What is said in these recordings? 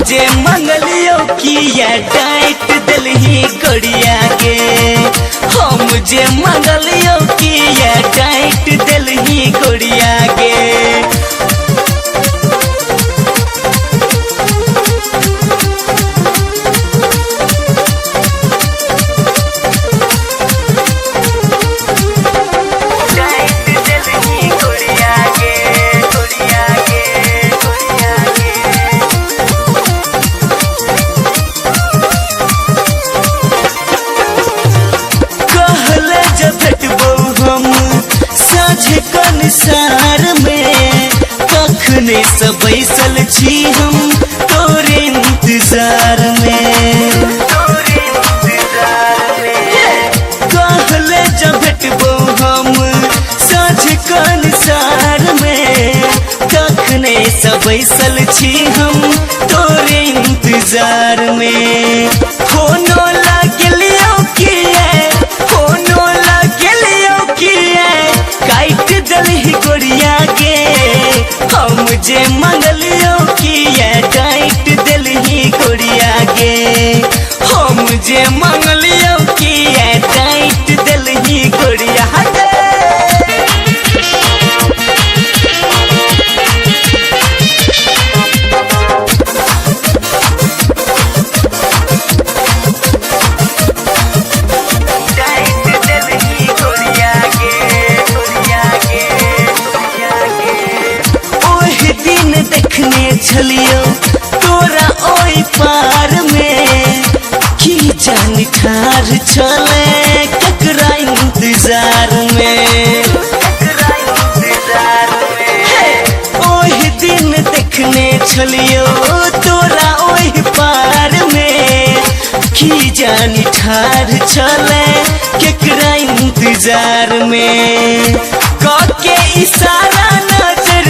जे मंगलियो किया डाइट दिलही गोड़िया के। हम जे मंगलियो किया डाइट दिलही गोड़िया के। संसार में कखने से बैसल छी हम तोरे इंतजार में। कहले जब भेटबो हम साँझ संसार में कखने से बैसल छी हम तोरे इंतजार में। फोनो लागलियो किए फोनो लागलियो किए काट दलही गोड़िया के। हम जे मंगलियो किया डाइट दलही गोड़िया के। हम जे मंगलियो किया डाइट दलही गोड़िया के। देखने छलियो तोरा ओई पार में की जान ठार चले ककरा इंतजार में। ओही दिन देखने छलियो तोरा ओई पार में की जान ठार चले ककरा इंतजार में। काके इशारा नजर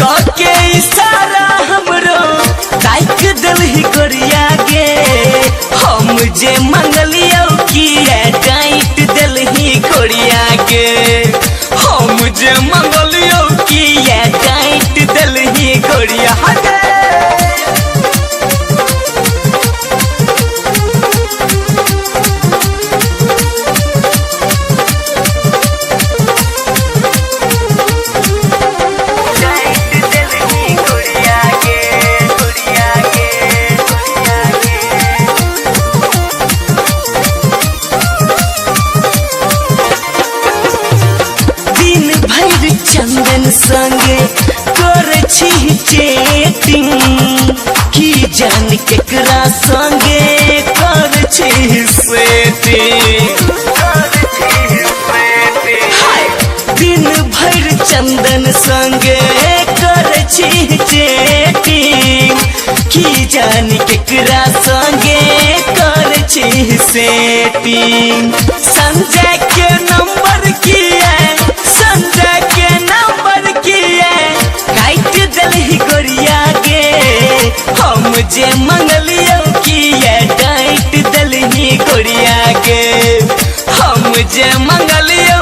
काके इशारा हमरो ताक दलही गोड़िया के। हम जे मंगलियो किया डाइट दलही गोड़िया के। हम जे मंगलियो किया डाइट दलही गोड़िया के। चंदन संगे कर छी चैटिंग की जान केकरा संगे कर छी सेटिंग। दिन भर चंदन संगे कर छी चैटिंग की जान केकरा संगे कर छी सेटिंग। संजय के नंबर किया संजय के नंबर किए काट दलही गोड़िया के। हम जे मंगलियो किया डाइट दलही गोड़िया के। हम जे मंगलियो